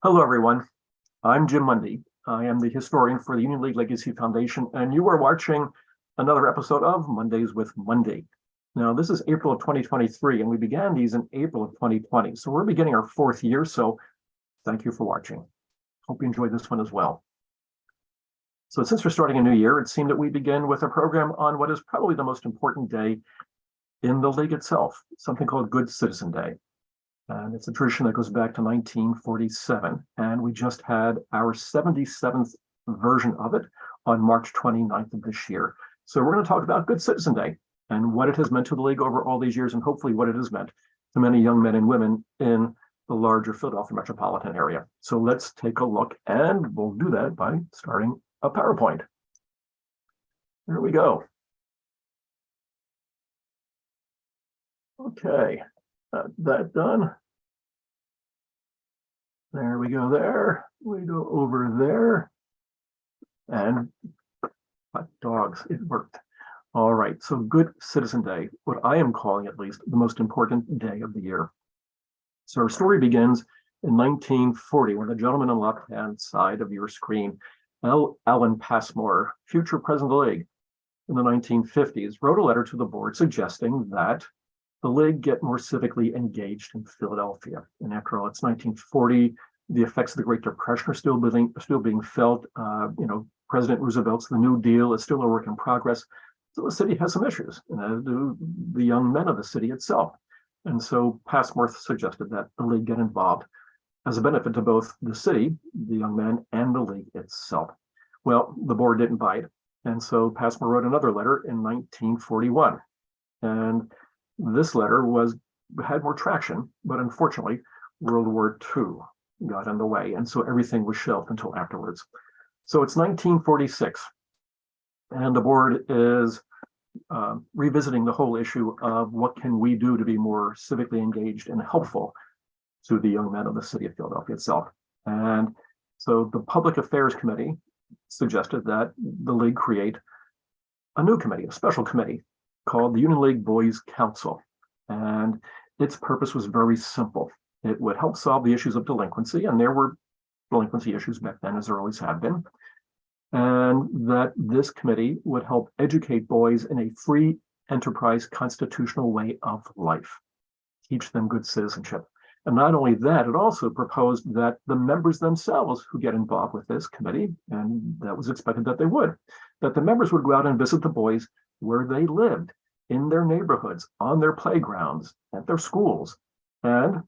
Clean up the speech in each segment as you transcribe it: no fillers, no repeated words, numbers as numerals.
Hello, everyone. I'm Jim Mundy. I am the historian for the Union League Legacy Foundation, and you are watching another episode of Mondays with Mundy. Now, this is April of 2023, and we began these in April of 2020. So we're beginning our fourth year, so thank you for watching. Hope you enjoyed this one as well. So since we're starting a new year, it seemed that we begin with a program on what is probably the most important day in the League itself, something called Good Citizen Day. And it's a tradition that goes back to 1947. And we just had our 77th version of it on March 29th of this year. So we're going to talk about Good Citizen Day and what it has meant to the League over all these years, and hopefully what it has meant to many young men and women in the larger Philadelphia metropolitan area. So let's take a look, and we'll do that by starting a PowerPoint. There we go. Okay. That done. There we go there. We go over there. And hot dogs, it worked. All right, so Good Citizen Day, what I am calling at least the most important day of the year. So our story begins in 1940 when the gentleman on the left-hand side of your screen, Allen Passmore, future president of the League in the 1950s, wrote a letter to the board suggesting that the League get more civically engaged in Philadelphia. And after all, it's 1940. The effects of the Great Depression are still being felt. President Roosevelt's The New Deal is still a work in progress. So the city has some issues, as do the young men of the city itself. And so Passmore suggested that the League get involved as a benefit to both the city, the young men, and the League itself. Well, the board didn't buy it. And so Passmore wrote another letter in 1941. And this letter had more traction, but unfortunately, World War II got in the way, and so everything was shelved until afterwards. So it's 1946, and the board is revisiting the whole issue of what can we do to be more civically engaged and helpful to the young men of the city of Philadelphia itself. And so the Public Affairs Committee suggested that the League create a new committee, a special committee, called the Union League Boys Council. And its purpose was very simple. It would help solve the issues of delinquency, and there were delinquency issues back then, as there always have been, and that this committee would help educate boys in a free enterprise constitutional way of life, teach them good citizenship. And not only that, it also proposed that the members themselves who get involved with this committee, and that was expected that they would, that the members would go out and visit the boys where they lived, in their neighborhoods, on their playgrounds, at their schools. And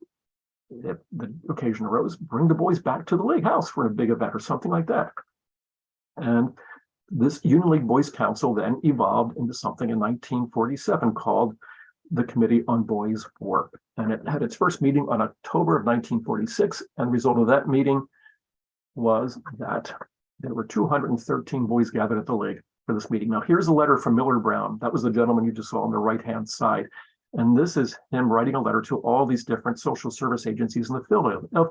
if the occasion arose, bring the boys back to the League house for a big event or something like that. And this Union League Boys Council then evolved into something in 1947 called the Committee on Boys' Work. And it had its first meeting on October of 1946. And the result of that meeting was that there were 213 boys gathered at the League for this meeting. Now, here's a letter from Miller Brown. That was the gentleman you just saw on the right-hand side. And this is him writing a letter to all these different social service agencies in the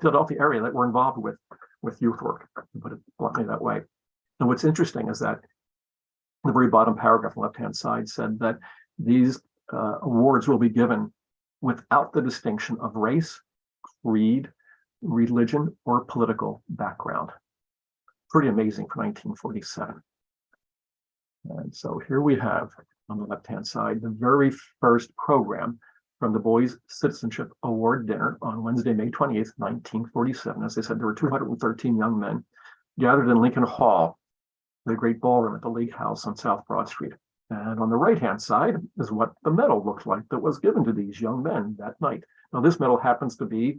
Philadelphia area that were involved with youth work, to put it bluntly that way. And what's interesting is that the very bottom paragraph on the left-hand side said that these awards will be given without the distinction of race, creed, religion, or political background. Pretty amazing for 1947. And so here we have, on the left-hand side, the very first program from the Boys Citizenship Award dinner on Wednesday, May 28th, 1947. As I said, there were 213 young men gathered in Lincoln Hall, the great ballroom at the League House on South Broad Street. And on the right-hand side is what the medal looked like that was given to these young men that night. Now, this medal happens to be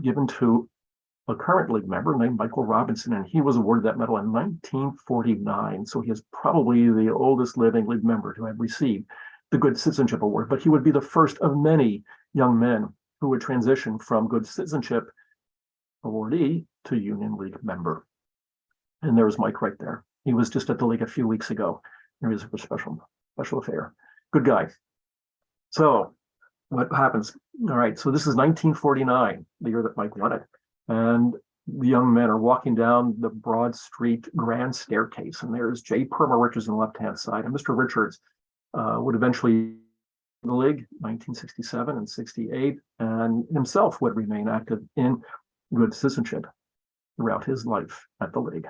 given to a current League member named Michael Robinson, and he was awarded that medal in 1949. So he is probably the oldest living League member to have received the Good Citizenship Award, but he would be the first of many young men who would transition from Good Citizenship awardee to Union League member. And there's Mike right there. He was just at the League a few weeks ago. There is a special affair. Good guy. So what happens? All right, so this is 1949, the year that Mike won it. And the young men are walking down the Broad Street grand staircase, and there's J. Perma Richards on the left-hand side, and Mr. Richards would eventually the League 1967 and 68, and himself would remain active in good citizenship throughout his life at the League.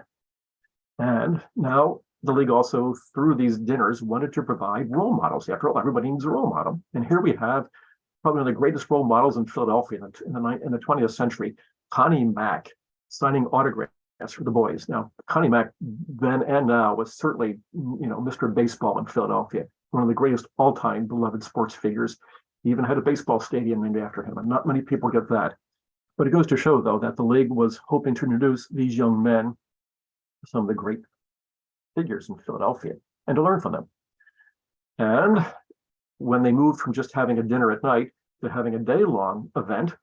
And now the League also, through these dinners, wanted to provide role models. After all, everybody needs a role model. And here we have probably one of the greatest role models in Philadelphia in the 20th century, Connie Mack, signing autographs for the boys. Now, Connie Mack then and now was certainly, Mr. Baseball in Philadelphia, one of the greatest all-time beloved sports figures. He even had a baseball stadium named after him, and not many people get that. But it goes to show, though, that the League was hoping to introduce these young men to some of the great figures in Philadelphia and to learn from them. And when they moved from just having a dinner at night to having a day-long event,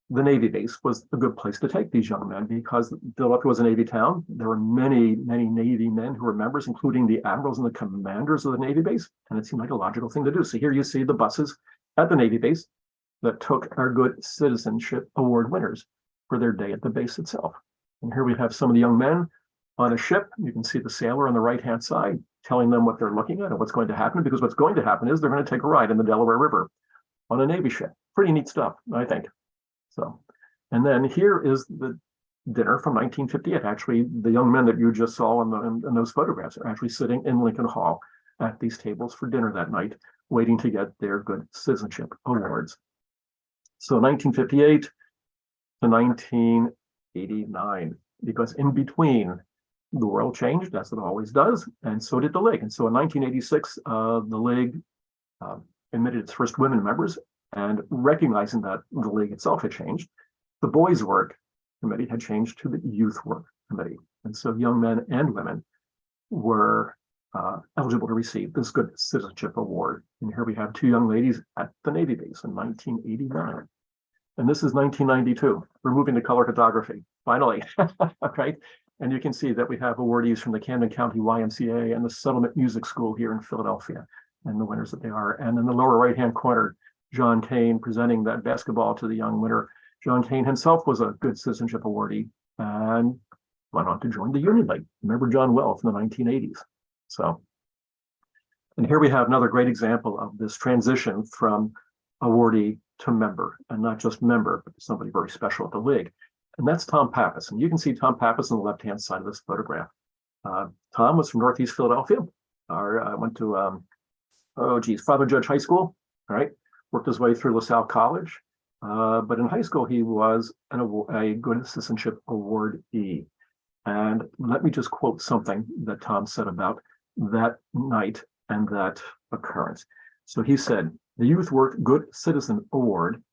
the Navy base was a good place to take these young men because Philadelphia was a Navy town. There were many, many Navy men who were members, including the admirals and the commanders of the Navy base. And it seemed like a logical thing to do. So here you see the buses at the Navy base that took our Good Citizenship Award winners for their day at the base itself. And here we have some of the young men on a ship. You can see the sailor on the right-hand side telling them what they're looking at and what's going to happen, because what's going to happen is they're going to take a ride in the Delaware River on a Navy ship. Pretty neat stuff, I think. So, and then here is the dinner from 1958. Actually, the young men that you just saw in those photographs are actually sitting in Lincoln Hall at these tables for dinner that night, waiting to get their Good Citizenship Awards. So 1958 to 1989, because in between, the world changed, as it always does, and so did the League. And so in 1986, the League admitted its first women members, and recognizing that the League itself had changed, the Boys' Work Committee had changed to the Youth Work Committee. And so young men and women were eligible to receive this Good Citizenship Award. And here we have two young ladies at the Navy base in 1989. And this is 1992. We're moving to color photography, finally, okay? And you can see that we have awardees from the Camden County YMCA and the Settlement Music School here in Philadelphia, and the winners that they are. And in the lower right-hand corner, John Kane presenting that basketball to the young winner. John Kane himself was a Good Citizenship awardee and went on to join the Union League. Remember John well from the 1980s. So, and here we have another great example of this transition from awardee to member, and not just member, but somebody very special at the League. And that's Tom Pappas. And you can see Tom Pappas on the left-hand side of this photograph. Tom was from Northeast Philadelphia. Went to, Father Judge High School, all right? Worked his way through LaSalle College. But in high school, he was a Good Citizenship Awardee. And let me just quote something that Tom said about that night and that occurrence. So he said, "The Youth Work Good Citizen Award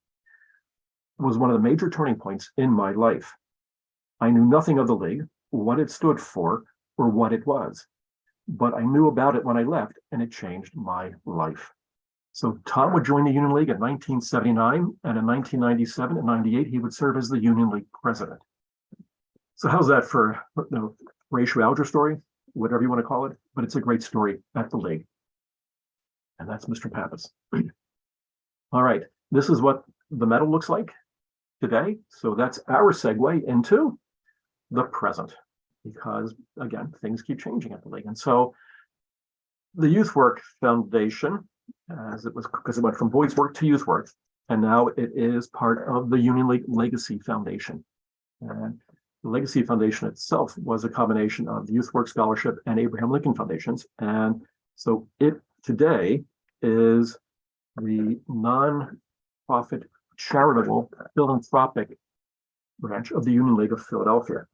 was one of the major turning points in my life. I knew nothing of the League, what it stood for, or what it was. But I knew about it when I left, and it changed my life." So Tom would join the Union League in 1979, and in 1997 and 98, he would serve as the Union League president. So how's that for the racial algebra story, whatever you want to call it, but it's a great story at the League. And that's Mr. Pappas. All right, this is what the medal looks like today. So that's our segue into the present, because again, things keep changing at the League. And so the Youth Work Foundation, as it was, because it went from Boys' Work to Youth Work, and now it is part of the Union League Legacy Foundation. And the Legacy Foundation itself was a combination of the Youth Work Scholarship and Abraham Lincoln Foundations. And so it today is the non-profit charitable philanthropic branch of the Union League of Philadelphia.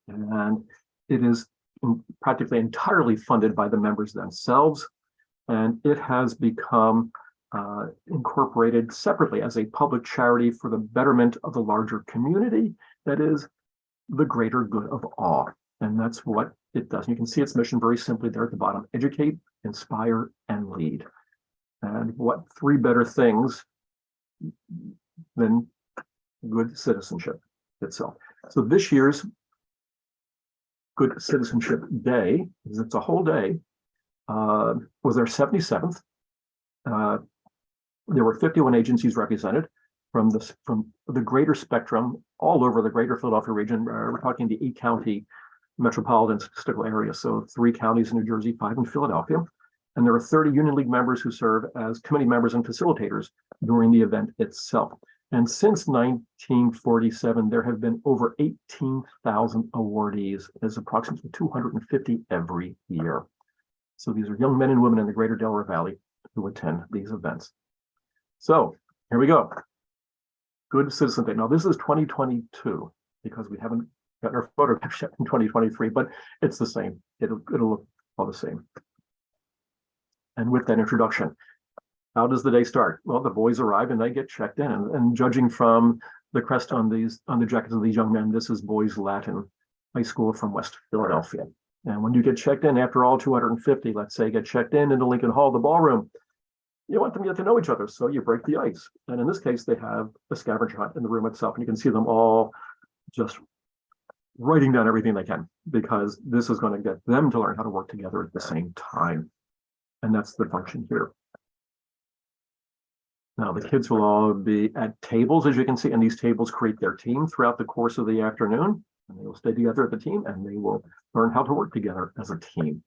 And it is practically entirely funded by the members themselves. And it has become incorporated separately as a public charity for the betterment of the larger community, that is, the greater good of all. And that's what it does. You can see its mission very simply there at the bottom: educate, inspire, and lead. And what three better things than good citizenship itself? So this year's Good Citizenship Day, because it's a whole day, was their 77th. There were 51 agencies represented from the greater spectrum all over the greater Philadelphia region. We're talking the 8-county metropolitan statistical area, so 3 counties in New Jersey, 5 in Philadelphia. And there are 30 Union League members who serve as committee members and facilitators during the event itself. And since 1947, there have been over 18,000 awardees. There's approximately 250 every year. So these are young men and women in the greater Delaware Valley who attend these events. So here we go. Good Citizen Day. Now this is 2022 because we haven't gotten our photographs yet in 2023, but it's the same. It'll look all the same. And with that introduction, how does the day start? Well, the boys arrive and they get checked in, and judging from the crest on the jackets of these young men, this is Boys Latin High School from West Philadelphia. And when you get checked in, after all 250, let's say, get checked in into Lincoln Hall, the ballroom, you want them to get to know each other, so you break the ice. And in this case, they have a scavenger hunt in the room itself, and you can see them all just writing down everything they can, because this is going to get them to learn how to work together at the same time. And that's the function here. Now, the kids will all be at tables, as you can see, and these tables create their team throughout the course of the afternoon, and they will stay together as a team, and they will learn how to work together as a team.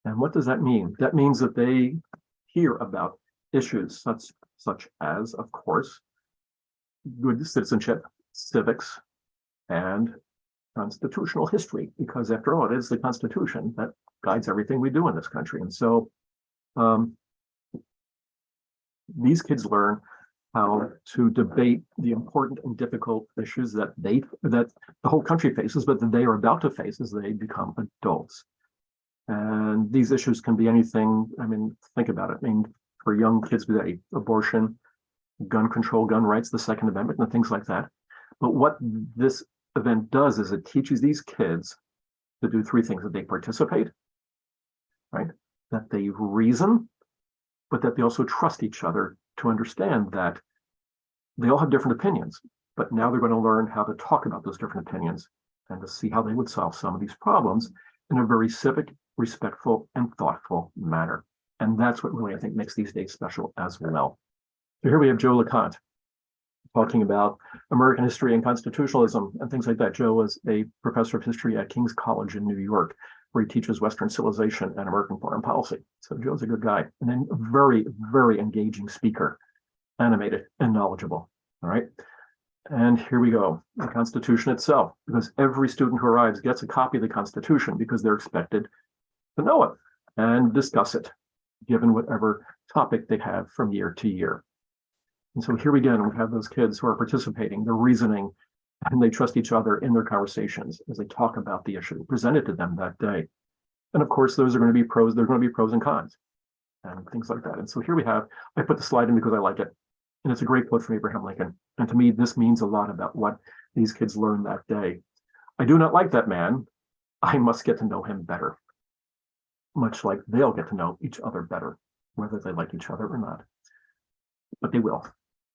And what does that mean? That means that they hear about issues such as, of course, good citizenship, civics, and constitutional history, because after all, it is the Constitution that guides everything we do in this country. And so these kids learn how to debate the important and difficult issues that the whole country faces, but that they are about to face as they become adults. And these issues can be anything. I mean, think about it. I mean, for young kids today, abortion, gun control, gun rights, the Second Amendment, and things like that. But what this event does is it teaches these kids to do three things: that they participate, right? That they reason, but that they also trust each other to understand that they all have different opinions, but now they're going to learn how to talk about those different opinions and to see how they would solve some of these problems in a very civic, respectful, and thoughtful manner. And that's what really, I think, makes these days special as well. So here we have Joe LeConte talking about American history and constitutionalism and things like that. Joe was a professor of history at King's College in New York, where he teaches Western civilization and American foreign policy. So Joe's a good guy, and then a very, very engaging speaker, animated and knowledgeable. All right. And here we go, the Constitution itself, because every student who arrives gets a copy of the Constitution because they're expected to know it and discuss it, given whatever topic they have from year to year. And so here again, we have those kids who are participating, they're reasoning, and they trust each other in their conversations as they talk about the issue presented to them that day. And of course, those are going to be pros, there are going to be pros and cons and things like that. And so here we have, I put the slide in because I like it. And it's a great quote from Abraham Lincoln. And to me, this means a lot about what these kids learn that day. I do not like that man. I must get to know him better. Much like they'll get to know each other better, whether they like each other or not. But they will,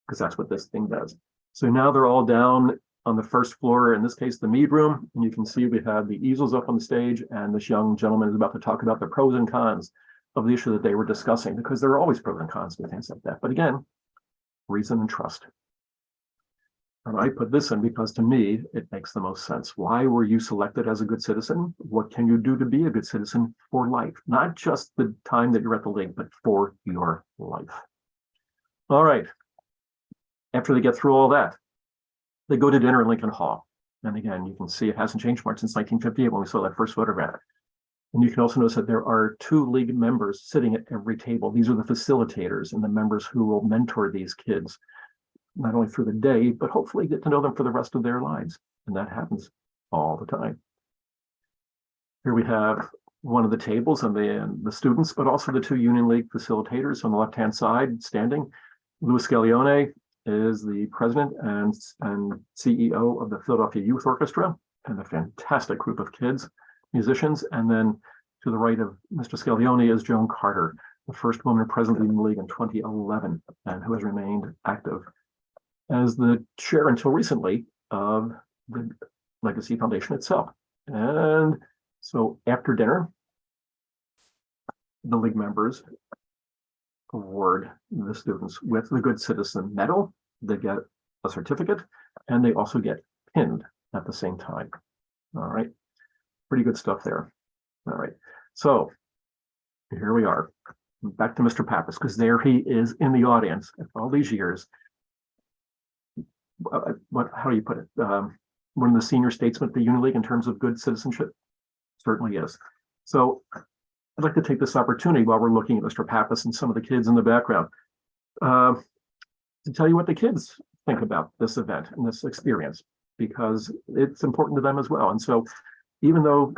because that's what this thing does. So now they're all down on the first floor, in this case, the mead room. And you can see we have the easels up on the stage, and this young gentleman is about to talk about the pros and cons of the issue that they were discussing, because there are always pros and cons with things like that. But again, reason and trust. And I put this in because to me, it makes the most sense. Why were you selected as a good citizen? What can you do to be a good citizen for life? Not just the time that you're at the league, but for your life. All right. After they get through all that, they go to dinner in Lincoln Hall. And again, you can see it hasn't changed much since 1958 when we saw that first photograph. And you can also notice that there are 2 league members sitting at every table. These are the facilitators and the members who will mentor these kids, not only through the day, but hopefully get to know them for the rest of their lives. And that happens all the time. Here we have one of the tables and the students, but also the 2 Union League facilitators on the left-hand side standing. Louis Scaglione is the president and CEO of the Philadelphia Youth Orchestra, and a fantastic group of kids, musicians. And then to the right of Mr. Scaglione is Joan Carter, the first woman president of the league in 2011, and who has remained active as the chair until recently of the Legacy Foundation itself. And so after dinner, the league members award the students with the Good Citizen Medal. They get a certificate, and they also get pinned at the same time. All right, pretty good stuff there. All right, so here we are. Back to Mr. Pappas, because there he is in the audience after all these years. how do you put it? One of the senior statesmen at the Union League in terms of good citizenship? Certainly is. So I'd like to take this opportunity while we're looking at Mr. Pappas and some of the kids in the background to tell you what the kids think about this event and this experience, because it's important to them as well. And so even though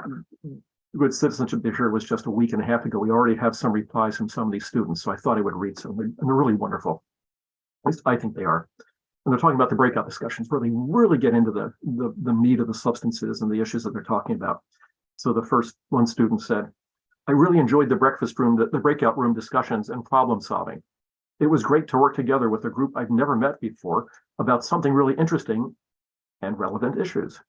Good Citizenship this year was just a week and a half ago, we already have some replies from some of these students. So I thought I would read some, and they're really wonderful. At least I think they are. And they're talking about the breakout discussions where they really get into the meat of the substances and the issues that they're talking about. So the first one student said, I really enjoyed the breakout room discussions and problem solving. It was great to work together with a group I've never met before about something really interesting and relevant issues.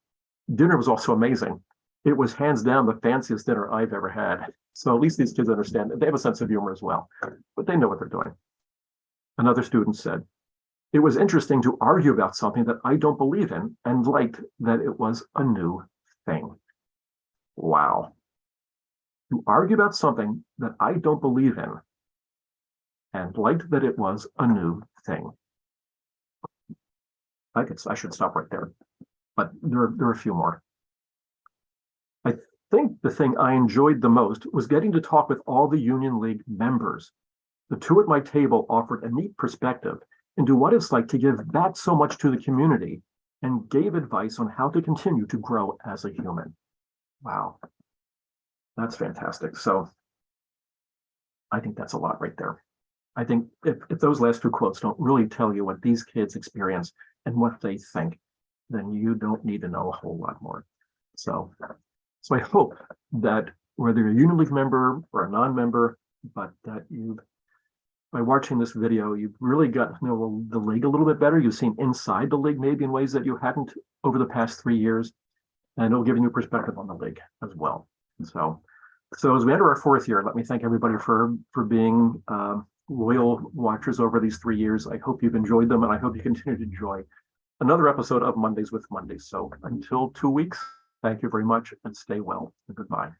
Dinner was also amazing. It was hands down the fanciest dinner I've ever had. So at least these kids understand that they have a sense of humor as well, but they know what they're doing. Another student said, it was interesting to argue about something that I don't believe in and liked that it was a new thing. Wow. To argue about something that I don't believe in and liked that it was a new thing. I should stop right there, but there are a few more. I think the thing I enjoyed the most was getting to talk with all the Union League members. The two at my table offered a neat perspective into what it's like to give back so much to the community and gave advice on how to continue to grow as a human. Wow, that's fantastic. So I think that's a lot right there. I think if those last two quotes don't really tell you what these kids experience and what they think, then you don't need to know a whole lot more. So I hope that whether you're a Union League member or a non-member, but that by watching this video, you've really got to know the league a little bit better. You've seen inside the league maybe in ways that you hadn't over the past 3 years, and it'll give you a new perspective on the league as well. And so as we enter our 4th year, let me thank everybody for being loyal watchers over these 3 years. I hope you've enjoyed them, and I hope you continue to enjoy another episode of Mondays with Monday. So until 2 weeks, thank you very much and stay well and goodbye.